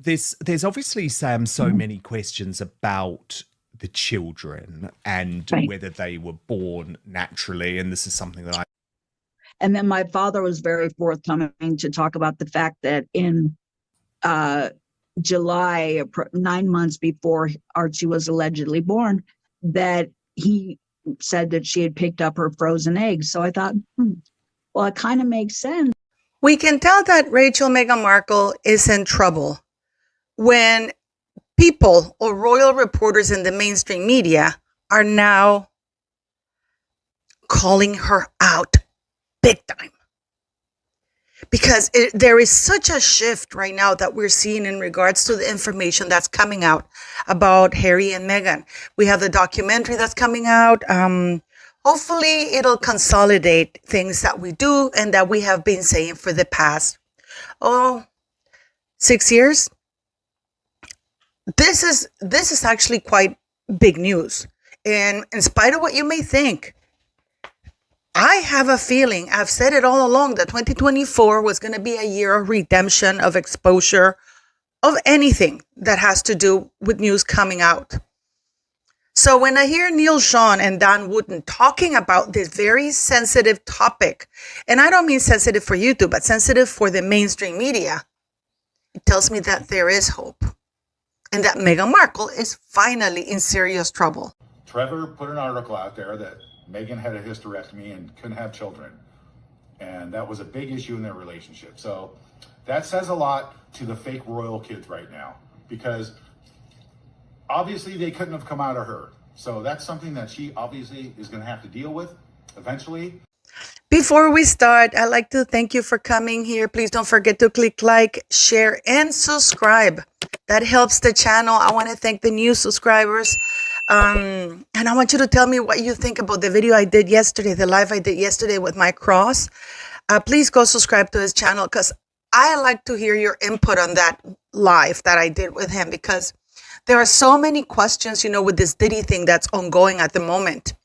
there's obviously, Sam, so many questions about the children and Right. whether they were born naturally, and this is something that I And then my father was very forthcoming to talk about the fact that in uh, July, 9 months before Archie was allegedly born, that he said that she had picked up her frozen eggs. So I thought, well, it kind of makes sense. We can tell that Rachel Meghan Markle is in trouble when people or royal reporters in the mainstream media are now calling her out big time. Because there is such a shift right now that we're seeing in regards to the information that's coming out about Harry and Meghan. We have the documentary that's coming out. Hopefully, it'll consolidate things that we do and that we have been saying for the past, 6 years. This is actually quite big news. And in spite of what you may think, I have a feeling, I've said it all along, that 2024 was going to be a year of redemption, of exposure, of anything that has to do with news coming out. So when I hear Neil Sean and Dan Wooten talking about this very sensitive topic, and I don't mean sensitive for YouTube, but sensitive for the mainstream media, it tells me that there is hope and that Meghan Markle is finally in serious trouble. Trevor put an article out there that Meghan had a hysterectomy and couldn't have children. And that was a big issue in their relationship. So that says a lot to the fake royal kids right now, because obviously they couldn't have come out of her. So that's something that she obviously is going to have to deal with eventually. Before we start, I'd like to thank you for coming here. Please don't forget to click like, share, and subscribe. That helps the channel. I want to thank the new subscribers. And I want you to tell me what you think about the video I did yesterday, the live I did yesterday with Mike Cross. Please go subscribe to his channel, because I like to hear your input on that live that I did with him, because there are so many questions, with this Diddy thing that's ongoing at the moment.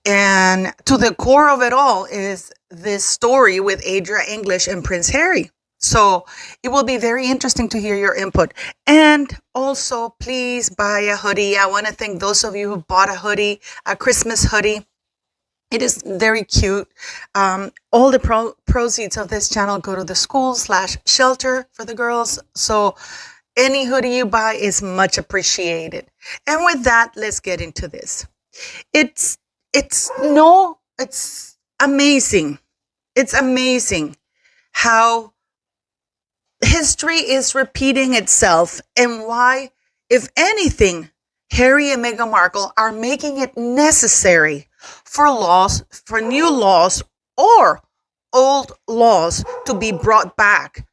And to the core of it all is this story with Adria English and Prince Harry. So it will be very interesting to hear your input. And also, please buy a hoodie. I want to thank those of you who bought a hoodie, a Christmas hoodie. It is very cute. All the proceeds of this channel go to the school/shelter for the girls. So any hoodie you buy is much appreciated. And with that, let's get into this. It's amazing. It's amazing how history is repeating itself, and why, if anything, Harry and Meghan Markle are making it necessary for new laws or old laws to be brought back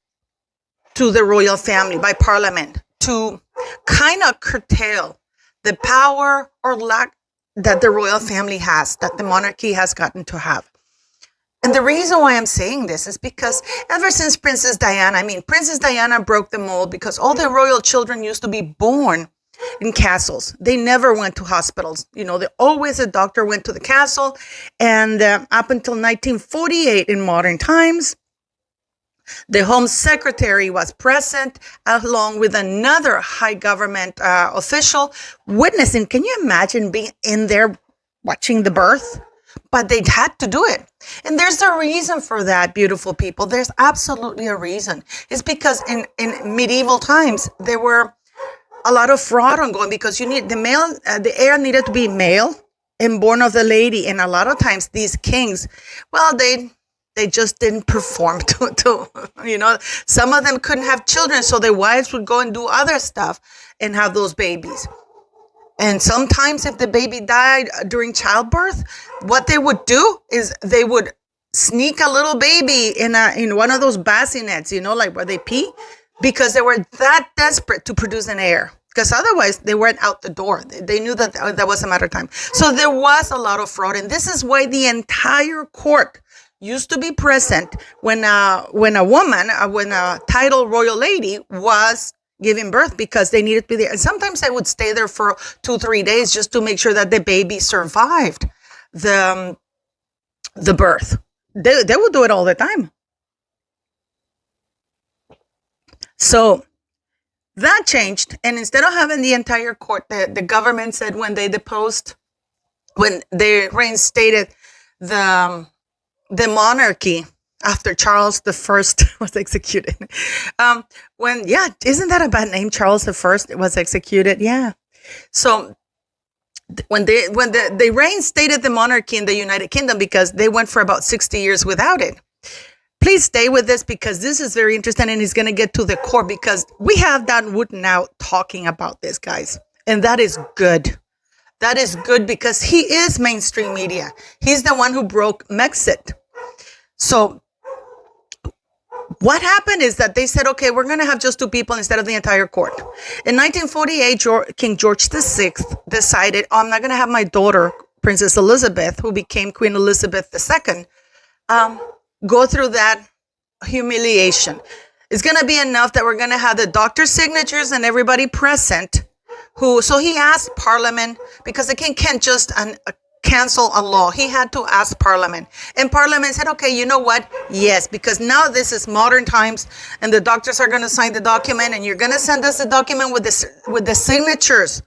to the royal family by Parliament to kind of curtail the power or lack that the royal family has, that the monarchy has gotten to have. And the reason why I'm saying this is because ever since Princess Diana broke the mold, because all the royal children used to be born in castles. They never went to hospitals. Always a doctor went to the castle. And up until 1948 in modern times, the Home Secretary was present along with another high government official witnessing. Can you imagine being in there watching the birth? But they had to do it. And there's a reason for that, beautiful people. There's absolutely a reason. It's because in medieval times, there were a lot of fraud ongoing, because you need the heir needed to be male and born of the lady. And a lot of times these kings, well, they just didn't perform some of them couldn't have children. So their wives would go and do other stuff and have those babies. And sometimes if the baby died during childbirth, what they would do is they would sneak a little baby in one of those bassinets, like where they pee, because they were that desperate to produce an heir. Because otherwise they weren't out the door. They knew that was a matter of time. So there was a lot of fraud. And this is why the entire court used to be present when a titled royal lady was giving birth, because they needed to be there. And sometimes they would stay there for 2-3 days just to make sure that the baby survived the birth. They would do it all the time. So that changed. And instead of having the entire court, the government said when they deposed, when they reinstated the monarchy after Charles the First was executed. Isn't that a bad name? Charles the First was executed. Yeah. So when they reinstated the monarchy in the United Kingdom, because they went for about 60 years without it. Please stay with this, because this is very interesting, and he's going to get to the core, because we have Dan Wood now talking about this, guys. And that is good. That is good, because he is mainstream media. He's the one who broke Megxit. So what happened is that they said, okay, we're going to have just two people instead of the entire court. In 1948, King George VI decided, I'm not going to have my daughter, Princess Elizabeth, who became Queen Elizabeth II, go through that humiliation. It's going to be enough that we're going to have the doctor's signatures and everybody present. So he asked Parliament, because the king can't just cancel a law. He had to ask Parliament. And Parliament said, okay, you know what? Yes, because now this is modern times, and the doctors are going to sign the document, and you're going to send us the document with the signatures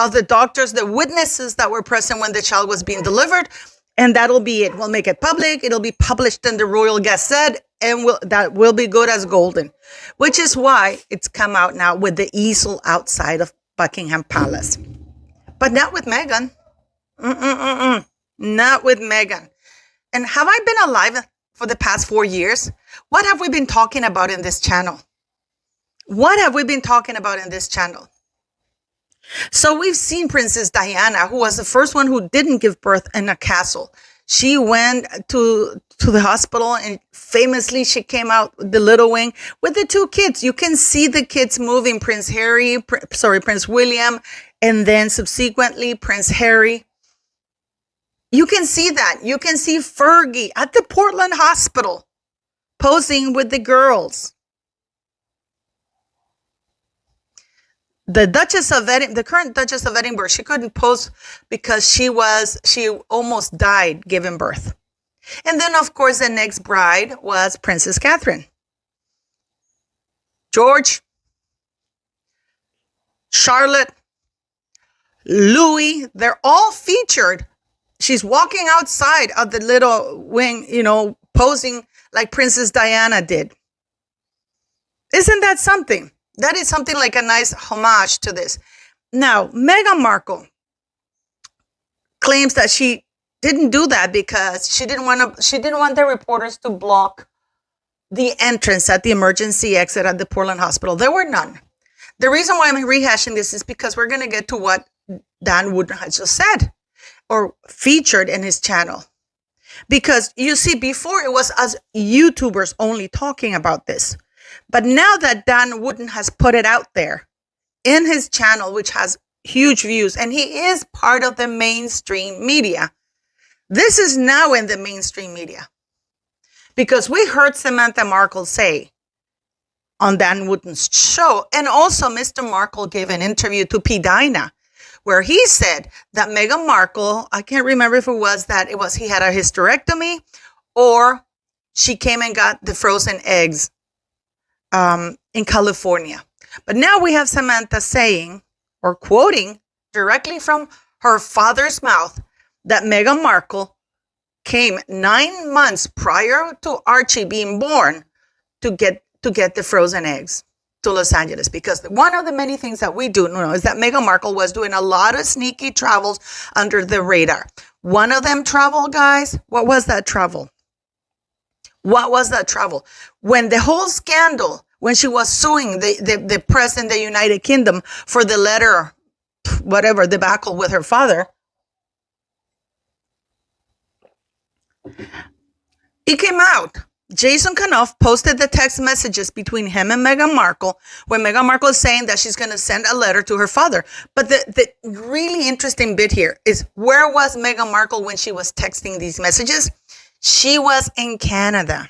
of the doctors, the witnesses that were present when the child was being delivered. And that'll be it. We'll make it public. It'll be published in the Royal Gazette, and that will be good as golden, which is why it's come out now with the easel outside of Buckingham Palace. But not with Meghan. Not with Meghan. And have I been alive for the past 4 years? What have we been talking about in this channel? What have we been talking about in this channel? So we've seen Princess Diana, who was the first one who didn't give birth in a castle. She went to the hospital, and famously she came out the little wing with the two kids. You can see the kids moving, Prince William, and then subsequently Prince Harry. You can see that. You can see Fergie at the Portland Hospital posing with the girls. The current Duchess of Edinburgh, she couldn't pose because she almost died giving birth. And then, of course, the next bride was Princess Catherine. George, Charlotte, Louis, they're all featured. She's walking outside of the little wing, posing like Princess Diana did. Isn't that something? That is something like a nice homage to this. Now, Meghan Markle claims that she didn't do that because she didn't want the reporters to block the entrance at the emergency exit at the Portland Hospital. There were none. The reason why I'm rehashing this is because we're going to get to what Dan Wood has just said or featured in his channel. Because you see, before it was us YouTubers only talking about this. But now that Dan Wooden has put it out there in his channel, which has huge views, and he is part of the mainstream media, this is now in the mainstream media. Because we heard Samantha Markle say on Dan Wooden's show, and also Mr. Markle gave an interview to P. Dinah, where he said that Meghan Markle, I can't remember if he had a hysterectomy or she came and got the frozen eggs in California. But now we have Samantha saying or quoting directly from her father's mouth that Meghan Markle came 9 months prior to Archie being born to get the frozen eggs to Los Angeles. Because one of the many things that we do know is that Meghan Markle was doing a lot of sneaky travels under the radar. One of them travel, guys, what was that travel? What was that travel? When the whole scandal, when she was suing the press in the United Kingdom for the letter, whatever, debacle with her father, it came out. Jason Kanoff posted the text messages between him and Meghan Markle when Meghan Markle is saying that she's going to send a letter to her father. But the really interesting bit here is, where was Meghan Markle when she was texting these messages? She was in Canada.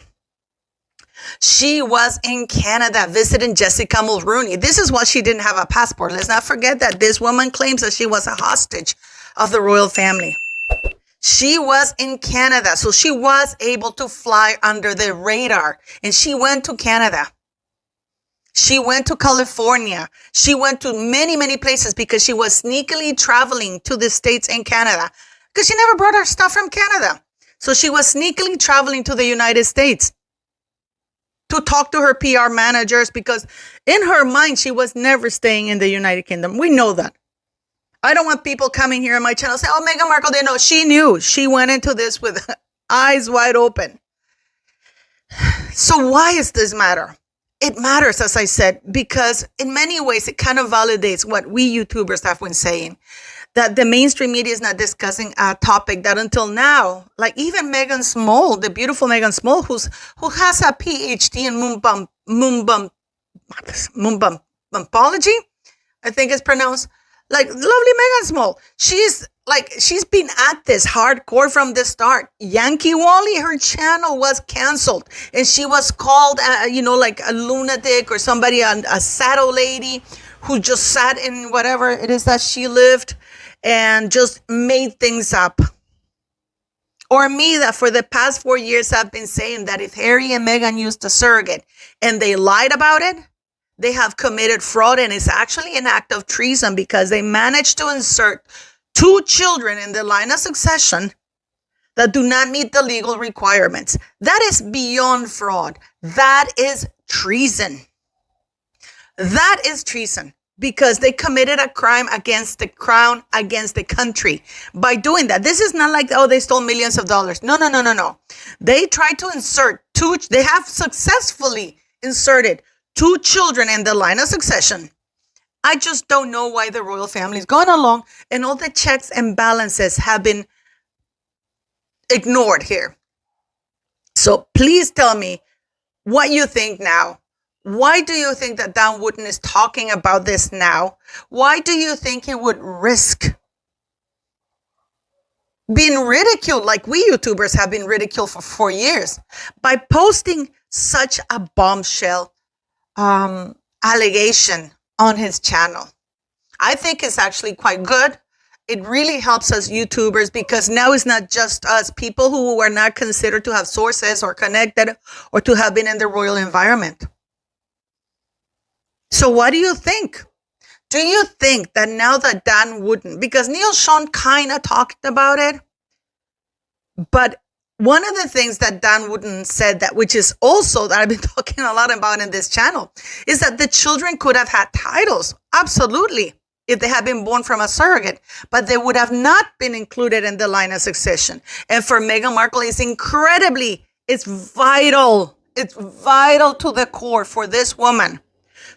She was in Canada visiting Jessica Mulrooney. This is why she didn't have a passport. Let's not forget that this woman claims that she was a hostage of the royal family. She was in Canada, so she was able to fly under the radar, and she went to Canada. She went to California. She went to many, many places because she was sneakily traveling to the States and Canada because she never brought her stuff from Canada. So she was sneakily traveling to the United States to talk to her PR managers because in her mind, she was never staying in the United Kingdom. We know that. I don't want people coming here on my channel saying, oh, Meghan Markle didn't know. She knew. She went into this with eyes wide open. So why does this matter? It matters, as I said, because in many ways, it kind of validates what we YouTubers have been saying, that the mainstream media is not discussing a topic that until now, like even Meghan Small, the beautiful Meghan Small, who has a PhD in mumbology, I think it's pronounced, like lovely Meghan Small. She's been at this hardcore from the start. Yankee Wally, her channel was canceled and she was called, like a lunatic or somebody, a saddle lady who just sat in whatever it is that she lived and just made things up. Or me, that for the past 4 years I've been saying that if Harry and Meghan used a surrogate and they lied about it, they have committed fraud, and it's actually an act of treason because they managed to insert 2 children in the line of succession that do not meet the legal requirements. That is beyond fraud. That is treason. That is treason because they committed a crime against the crown, against the country by doing that. This is not like, oh, they stole millions of dollars. No. They tried to insert they have successfully inserted 2 children in the line of succession. I just don't know why the royal family is going along and all the checks and balances have been ignored here. So please tell me what you think now. Why do you think that Dan Wootton is talking about this now? Why do you think he would risk being ridiculed like we YouTubers have been ridiculed for 4 years by posting such a bombshell allegation on his channel? I think it's actually quite good. It really helps us YouTubers because now it's not just us, people who were not considered to have sources or connected or to have been in the royal environment. So what do you think? Do you think that now that Dan Wootton, because Neil Sean kind of talked about it, but one of the things that Dan Wootton said, that which is also that I've been talking a lot about in this channel, is that the children could have had titles, absolutely, if they had been born from a surrogate, but they would have not been included in the line of succession. And for Meghan Markle, it's vital to the core for this woman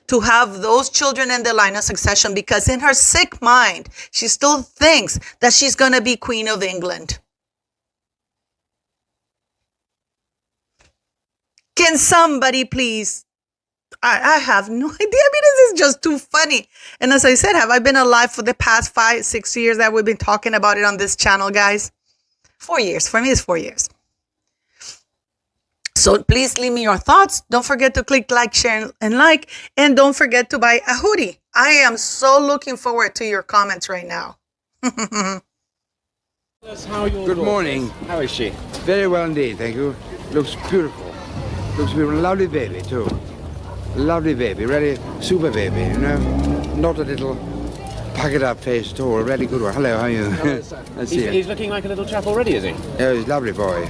to have those children in the line of succession because in her sick mind, she still thinks that she's going to be Queen of England. Can somebody please? I have no idea. I mean, this is just too funny. And as I said, have I been alive for the past 5-6 years that we've been talking about it on this channel, guys? 4 years. For me, it's 4 years. So please leave me your thoughts. Don't forget to click like, share, and like. And don't forget to buy a hoodie. I am so looking forward to your comments right now. Good morning. How is she? Very well indeed, thank you. Looks beautiful. Looks beautiful. Lovely baby, too. Lovely baby. Really super baby, you know? Not a little packet up face at all. Really good one. Hello, how are you? Hello, sir. Let's see. He's looking like a little chap already, is he? Yeah, he's a lovely boy.